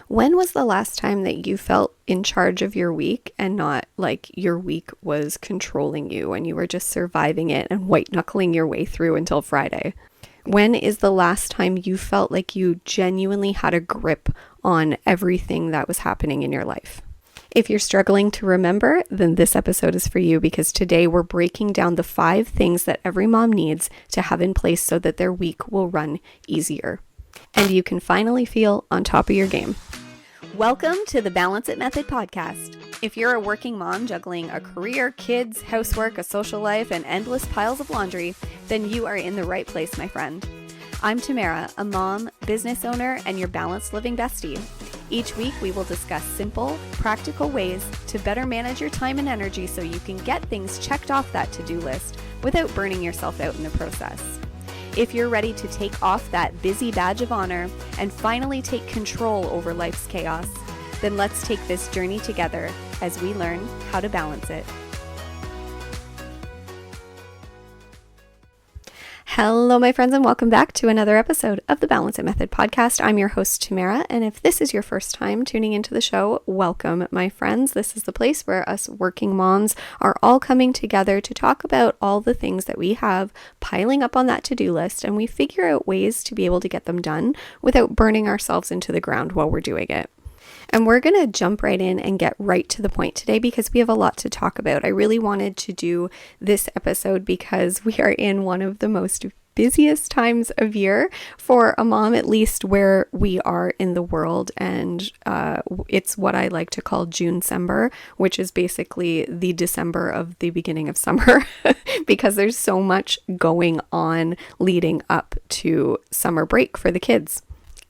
When was the last time that you felt in charge of your week and not like your week was controlling you and you were just surviving it and white knuckling your way through until Friday? When is the last time you felt like you genuinely had a grip on everything that was happening in your life? If you're struggling to remember, then this episode is for you, because today we're breaking down the 5 things that every mom needs to have in place so that their week will run easier and you can finally feel on top of your game. Welcome to the Balance It Method podcast. If you're a working mom juggling a career, kids, housework, a social life, and endless piles of laundry, then you are in the right place, my friend. I'm Tamara, a mom, business owner, and your balanced living bestie. Each week, we will discuss simple, practical ways to better manage your time and energy so you can get things checked off that to-do list without burning yourself out in the process. If you're ready to take off that busy badge of honor and finally take control over life's chaos, then let's take this journey together as we learn how to balance it. Hello, my friends, and welcome back to another episode of the Balance It Method podcast. I'm your host, Tamara, and if this is your first time tuning into the show, welcome, my friends. This is the place where us working moms are all coming together to talk about all the things that we have piling up on that to-do list, and we figure out ways to be able to get them done without burning ourselves into the ground while we're doing it. And we're going to jump right in and get right to the point today because we have a lot to talk about. I really wanted to do this episode because we are in one of the most busiest times of year for a mom, at least where we are in the world. And it's what I like to call June-cember, which is basically the December of the beginning of summer because there's so much going on leading up to summer break for the kids.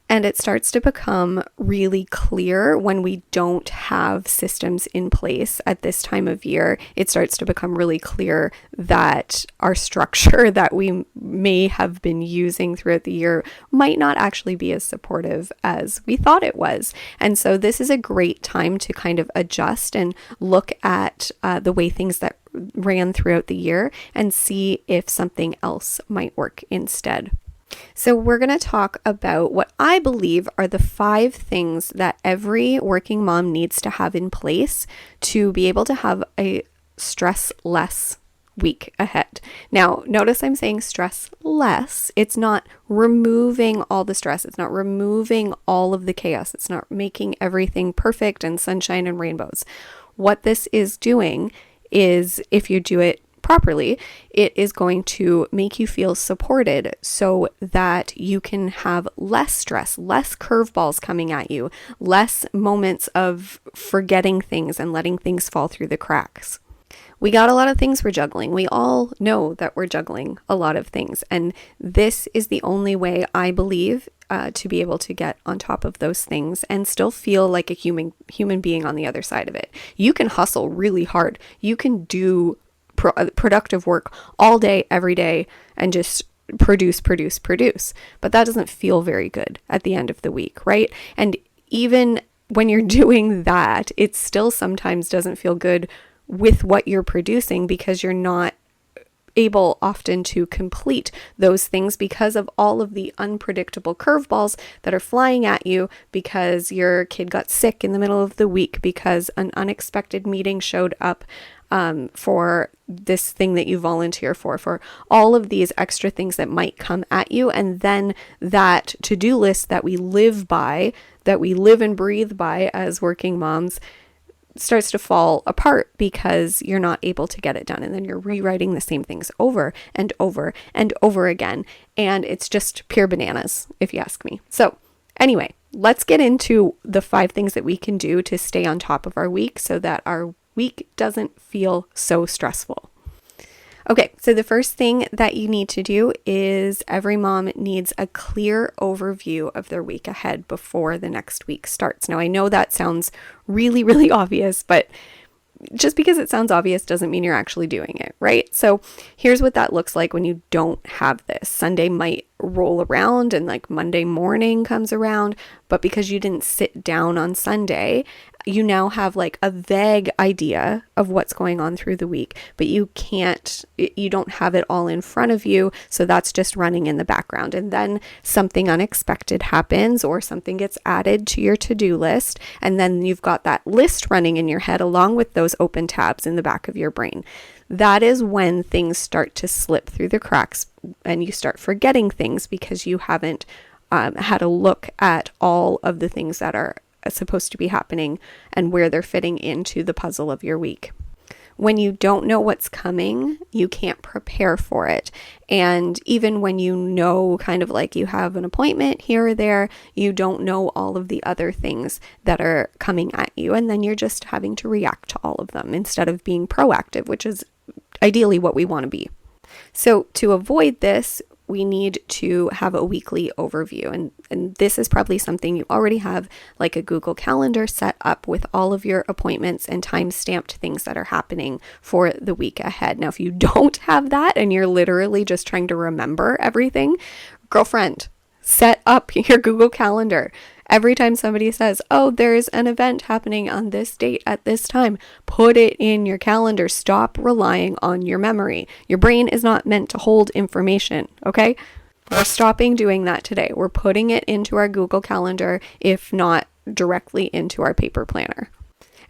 And it starts to become really clear when we don't have systems in place at this time of year. It starts to become really clear that our structure that we may have been using throughout the year might not actually be as supportive as we thought it was. And so this is a great time to kind of adjust and look at the way things that ran throughout the year and see if something else might work instead. So we're going to talk about what I believe are the 5 things that every working mom needs to have in place to be able to have a stress-less week ahead. Now, notice I'm saying stress less. It's not removing all the stress. It's not removing all of the chaos. It's not making everything perfect and sunshine and rainbows. What this is doing is, if you do it properly, it is going to make you feel supported so that you can have less stress, less curveballs coming at you, less moments of forgetting things and letting things fall through the cracks. We got a lot of things we're juggling. We all know that we're juggling a lot of things. And this is the only way, I believe, to be able to get on top of those things and still feel like a human being on the other side of it. You can hustle really hard. You can do productive work all day, every day, and just produce. But that doesn't feel very good at the end of the week, right? And even when you're doing that, it still sometimes doesn't feel good with what you're producing because you're not able often to complete those things because of all of the unpredictable curveballs that are flying at you, because your kid got sick in the middle of the week, because an unexpected meeting showed up for this thing that you volunteer for all of these extra things that might come at you. And then that to-do list that we live by, that we live and breathe by as working moms, starts to fall apart because you're not able to get it done. And then you're rewriting the same things over and over and over again. And it's just pure bananas, if you ask me. So anyway, let's get into the 5 things that we can do to stay on top of our week so that our week doesn't feel so stressful. Okay, so the first thing that you need to do is every mom needs a clear overview of their week ahead before the next week starts. Now, I know that sounds really, really obvious, but just because it sounds obvious doesn't mean you're actually doing it, right? So here's what that looks like when you don't have this. Sunday might roll around and like Monday morning comes around, but because you didn't sit down on Sunday, you now have like a vague idea of what's going on through the week, but you don't have it all in front of you. So that's just running in the background. And then something unexpected happens or something gets added to your to-do list. And then you've got that list running in your head along with those open tabs in the back of your brain. That is when things start to slip through the cracks and you start forgetting things because you haven't had a look at all of the things that are supposed to be happening and where they're fitting into the puzzle of your week. When you don't know what's coming, you can't prepare for it. And even when you know kind of like you have an appointment here or there, you don't know all of the other things that are coming at you. And then you're just having to react to all of them instead of being proactive, which is ideally what we want to be. So to avoid this, we need to have a weekly overview. And this is probably something you already have, like a Google Calendar set up with all of your appointments and time-stamped things that are happening for the week ahead. Now, if you don't have that and you're literally just trying to remember everything, girlfriend, set up your Google Calendar. Every time somebody says, oh, there's an event happening on this date at this time, put it in your calendar. Stop relying on your memory. Your brain is not meant to hold information, okay? We're stopping doing that today. We're putting it into our Google Calendar, if not directly into our paper planner.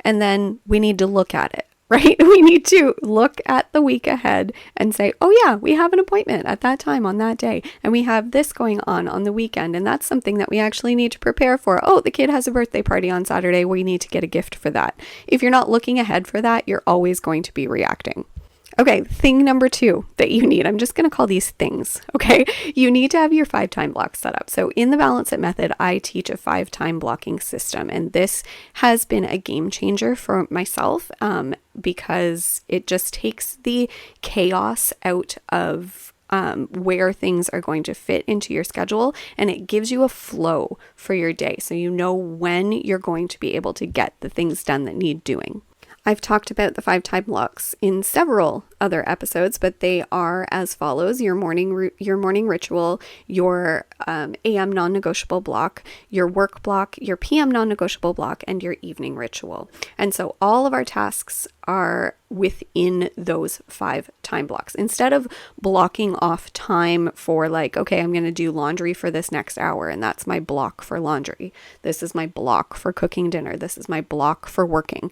And then we need to look at it, right? We need to look at the week ahead and say, oh yeah, we have an appointment at that time on that day. And we have this going on the weekend. And that's something that we actually need to prepare for. Oh, the kid has a birthday party on Saturday. We need to get a gift for that. If you're not looking ahead for that, you're always going to be reacting. Okay, thing number 2 that you need, I'm just going to call these things, okay? You need to have your 5 time blocks set up. So in the Balance It method, I teach a 5 time blocking system, and this has been a game changer for myself because it just takes the chaos out of where things are going to fit into your schedule, and it gives you a flow for your day so you know when you're going to be able to get the things done that need doing. I've talked about the 5 time blocks in several other episodes, but they are as follows: your morning ritual, your AM non-negotiable block, your work block, your PM non-negotiable block, and your evening ritual. And so all of our tasks are within those 5 time blocks. Instead of blocking off time for like, okay, I'm going to do laundry for this next hour, and that's my block for laundry. This is my block for cooking dinner. This is my block for working.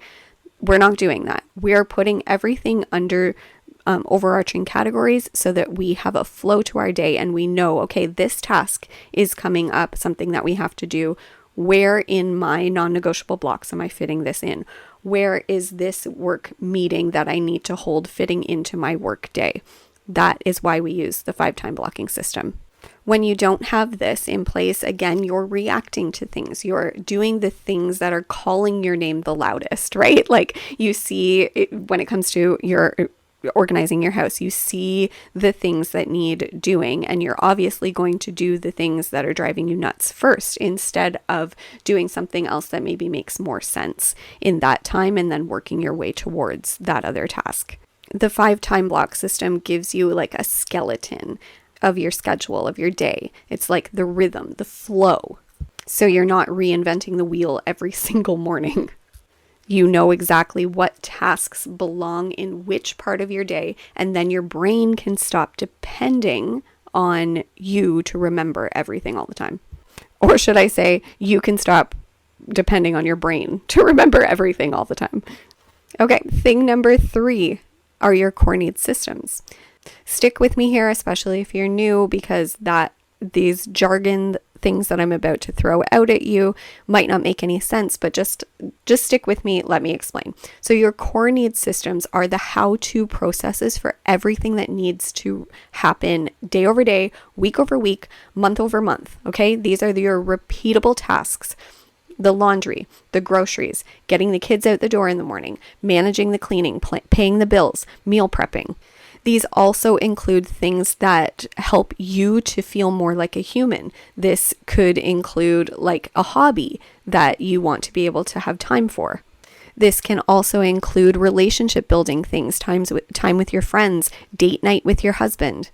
We're not doing that. We're putting everything under overarching categories so that we have a flow to our day and we know, okay, this task is coming up, something that we have to do. Where in my non-negotiable blocks am I fitting this in? Where is this work meeting that I need to hold fitting into my work day? That is why we use the 5 time blocking system. When you don't have this in place, again, you're reacting to things. You're doing the things that are calling your name the loudest, right? Like you see when it comes to your organizing your house, you see the things that need doing, and you're obviously going to do the things that are driving you nuts first instead of doing something else that maybe makes more sense in that time and then working your way towards that other task. The 5 time block system gives you like a skeleton of your schedule, of your day. It's like the rhythm, the flow. So you're not reinventing the wheel every single morning. You know exactly what tasks belong in which part of your day, and then your brain can stop depending on you to remember everything all the time. Or should I say, you can stop depending on your brain to remember everything all the time. Okay, thing number 3 are your core needs systems. Stick with me here, especially if you're new, because these jargon things that I'm about to throw out at you might not make any sense, but just stick with me. Let me explain. So your core needs systems are the how-to processes for everything that needs to happen day over day, week over week, month over month. Okay. These are your repeatable tasks. The laundry, the groceries, getting the kids out the door in the morning, managing the cleaning, paying the bills, meal prepping. These also include things that help you to feel more like a human. This could include like a hobby that you want to be able to have time for. This can also include relationship building things, time with your friends, date night with your husband.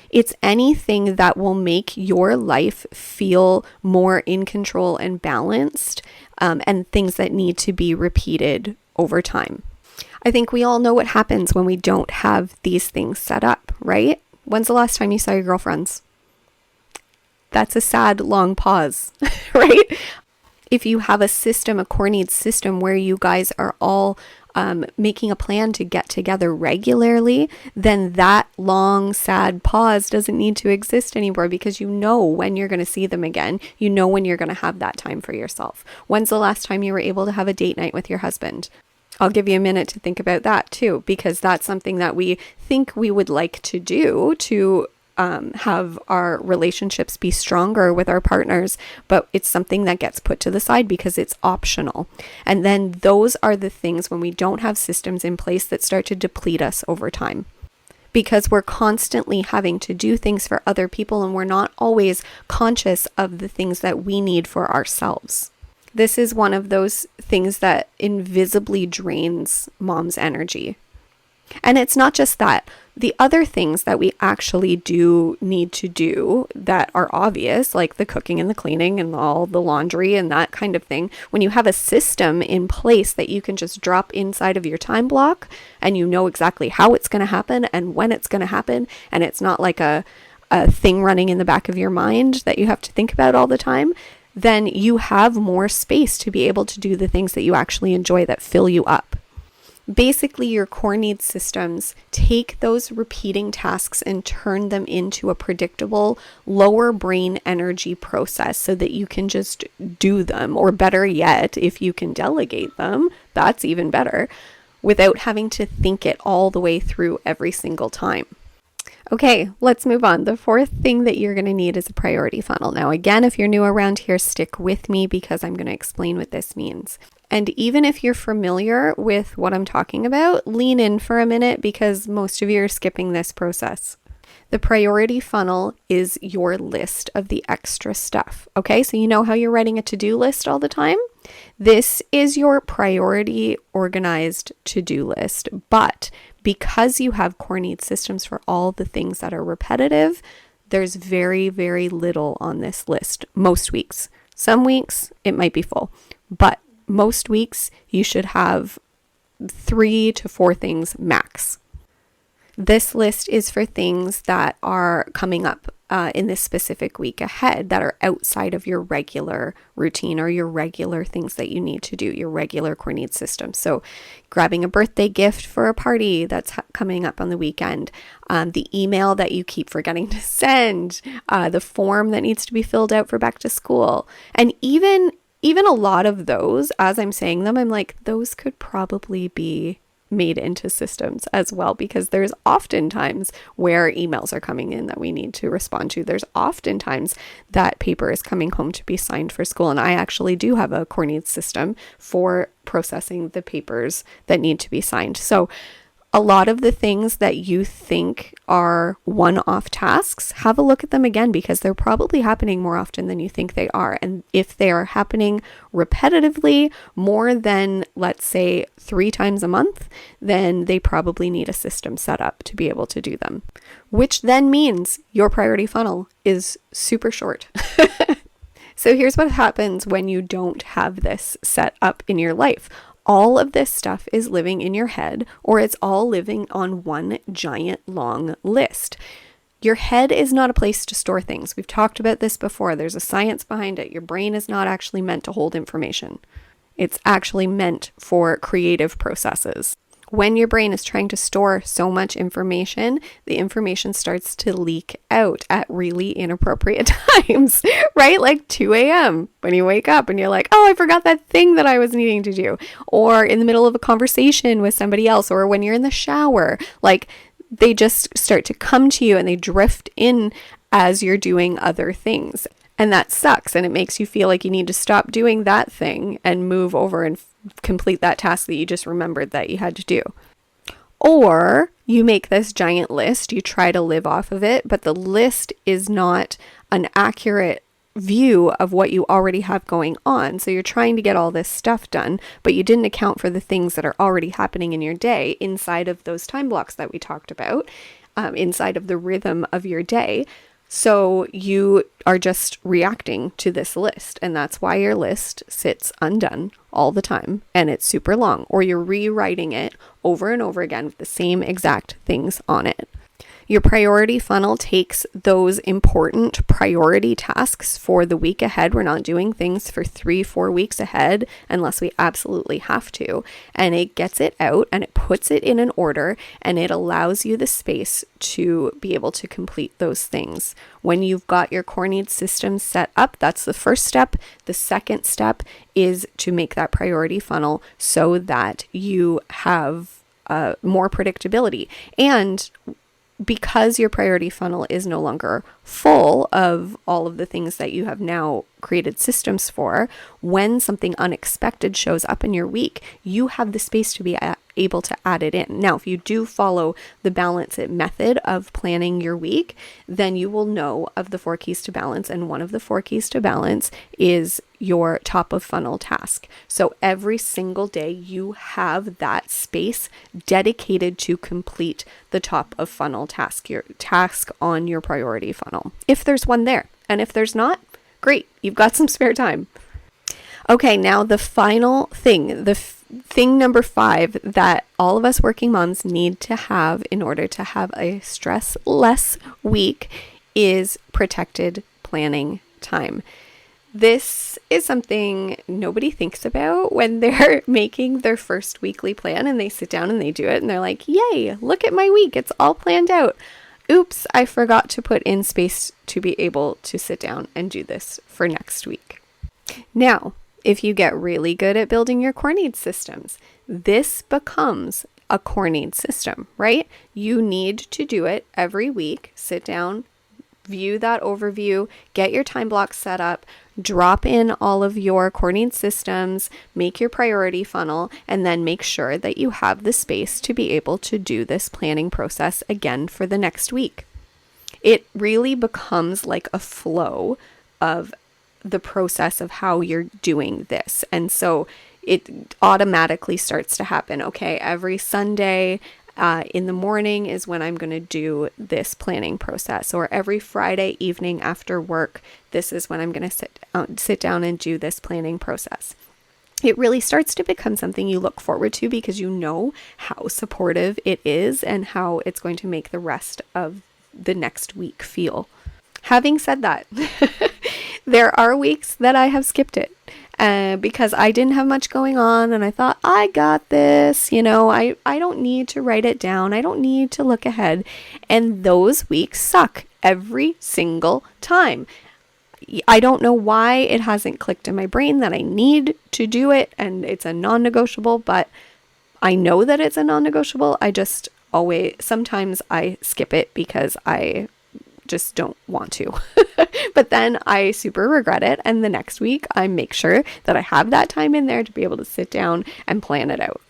It's anything that will make your life feel more in control and balanced, and things that need to be repeated over time. I think we all know what happens when we don't have these things set up, right? When's the last time you saw your girlfriends? That's a sad, long pause, right? If you have a system, a core needs system where you guys are all making a plan to get together regularly, then that long, sad pause doesn't need to exist anymore, because you know when you're going to see them again. You know when you're going to have that time for yourself. When's the last time you were able to have a date night with your husband? I'll give you a minute to think about that too, because that's something that we think we would like to do to have our relationships be stronger with our partners, but it's something that gets put to the side because it's optional. And then those are the things, when we don't have systems in place, that start to deplete us over time, because we're constantly having to do things for other people and we're not always conscious of the things that we need for ourselves. This is one of those things that invisibly drains mom's energy. And it's not just that. The other things that we actually do need to do that are obvious, like the cooking and the cleaning and all the laundry and that kind of thing, when you have a system in place that you can just drop inside of your time block and you know exactly how it's going to happen and when it's going to happen, and it's not like a thing running in the back of your mind that you have to think about all the time, then you have more space to be able to do the things that you actually enjoy that fill you up. Basically, your core needs systems take those repeating tasks and turn them into a predictable, lower brain energy process so that you can just do them, or better yet, if you can delegate them, that's even better, without having to think it all the way through every single time. Okay, let's move on. The fourth thing that you're going to need is a priority funnel. Now, again, if you're new around here, stick with me because I'm going to explain what this means. And even if you're familiar with what I'm talking about, lean in for a minute because most of you are skipping this process. The priority funnel is your list of the extra stuff. Okay, so you know how you're writing a to-do list all the time? This is your priority organized to-do list. But because you have core needs systems for all the things that are repetitive, there's very, very little on this list most weeks. Some weeks it might be full, but most weeks you should have 3 to 4 things max. This list is for things that are coming up in this specific week ahead that are outside of your regular routine or your regular things that you need to do, your regular core needs system. So grabbing a birthday gift for a party that's coming up on the weekend, the email that you keep forgetting to send, the form that needs to be filled out for back to school. And even a lot of those, as I'm saying them, I'm like, those could probably be made into systems as well, because there's often times where emails are coming in that we need to respond to. There's often times that paper is coming home to be signed for school. And I actually do have a core needs system for processing the papers that need to be signed. So a lot of the things that you think are one-off tasks, have a look at them again, because they're probably happening more often than you think they are. And if they are happening repetitively, more than, let's say, 3 times a month, then they probably need a system set up to be able to do them, which then means your priority funnel is super short. So here's what happens when you don't have this set up in your life. All of this stuff is living in your head, or it's all living on one giant long list. Your head is not a place to store things. We've talked about this before. There's a science behind it. Your brain is not actually meant to hold information. It's actually meant for creative processes. When your brain is trying to store so much information, the information starts to leak out at really inappropriate times, right? Like 2 a.m. when you wake up and you're like, oh, I forgot that thing that I was needing to do. Or in the middle of a conversation with somebody else, or when you're in the shower, like they just start to come to you and they drift in as you're doing other things. And that sucks. And it makes you feel like you need to stop doing that thing and move over and complete that task that you just remembered that you had to do. Or you make this giant list, you try to live off of it, but the list is not an accurate view of what you already have going on. So you're trying to get all this stuff done, but you didn't account for the things that are already happening in your day inside of those time blocks that we talked about, inside of the rhythm of your day. So you are just reacting to this list, and that's why your list sits undone all the time and it's super long, or you're rewriting it over and over again with the same exact things on it. Your priority funnel takes those important priority tasks for the week ahead. We're not doing things for 3-4 weeks ahead unless we absolutely have to. And it gets it out and it puts it in an order, and it allows you the space to be able to complete those things. When you've got your core needs system set up, that's the first step. The second step is to make that priority funnel so that you have more predictability. And because your priority funnel is no longer full of all of the things that you have now created systems for, when something unexpected shows up in your week, you have the space to be able to add it in. Now, if you do follow the Balance It method of planning your week, then you will know of the 4 keys to balance. And one of the 4 keys to balance is your top of funnel task. So every single day you have that space dedicated to complete the top of funnel task, your task on your priority funnel, if there's one there. And if there's not, great, you've got some spare time. Okay, now the final thing, thing number 5 that all of us working moms need to have in order to have a stress-less week is protected planning time. This is something nobody thinks about when they're making their first weekly plan, and they sit down and they do it and they're like, yay, look at my week, it's all planned out. Oops, I forgot to put in space to be able to sit down and do this for next week. Now, if you get really good at building your core needs systems, this becomes a core needs system, right? You need to do it every week. Sit down, view that overview, get your time blocks set up, drop in all of your core needs systems, make your priority funnel, and then make sure that you have the space to be able to do this planning process again for the next week. It really becomes like a flow of the process of how you're doing this. And so it automatically starts to happen. Okay, every Sunday in the morning is when I'm going to do this planning process, or every Friday evening after work, this is when I'm going to sit down and do this planning process. It really starts to become something you look forward to because you know how supportive it is and how it's going to make the rest of the next week feel. Having said that, there are weeks that I have skipped it because I didn't have much going on and I thought, I got this, I don't need to write it down. I don't need to look ahead. And those weeks suck every single time. I don't know why it hasn't clicked in my brain that I need to do it and it's a non-negotiable, but I know that it's a non-negotiable. Sometimes I skip it because I just don't want to. But then I super regret it. And the next week I make sure that I have that time in there to be able to sit down and plan it out.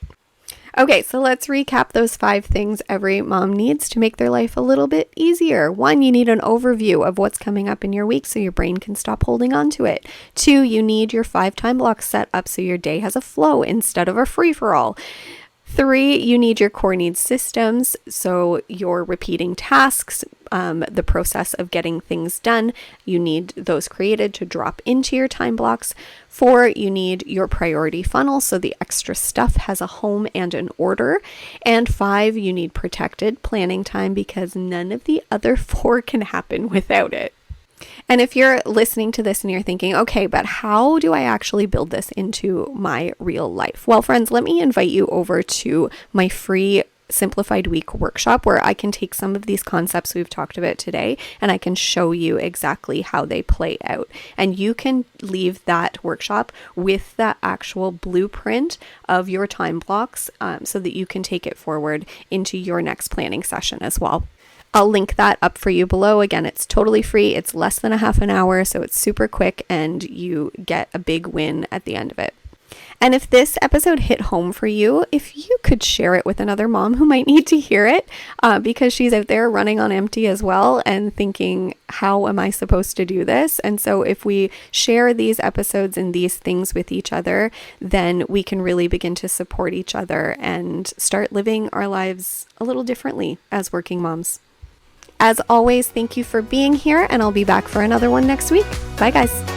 Okay, so let's recap those 5 things every mom needs to make their life a little bit easier. 1, you need an overview of what's coming up in your week so your brain can stop holding on to it. 2, you need your 5 time blocks set up so your day has a flow instead of a free-for-all. 3, you need your core needs systems, so you're repeating tasks, the process of getting things done, you need those created to drop into your time blocks. 4, you need your priority funnel, so the extra stuff has a home and an order. And 5, you need protected planning time because none of the other 4 can happen without it. And if you're listening to this and you're thinking, okay, but how do I actually build this into my real life? Well, friends, let me invite you over to my free Simplified Week workshop where I can take some of these concepts we've talked about today and I can show you exactly how they play out. And you can leave that workshop with the actual blueprint of your time blocks so that you can take it forward into your next planning session as well. I'll link that up for you below. Again, it's totally free. It's less than a half an hour, so it's super quick and you get a big win at the end of it. And if this episode hit home for you, if you could share it with another mom who might need to hear it, because she's out there running on empty as well and thinking, how am I supposed to do this? And so if we share these episodes and these things with each other, then we can really begin to support each other and start living our lives a little differently as working moms. As always, thank you for being here, and I'll be back for another one next week. Bye, guys.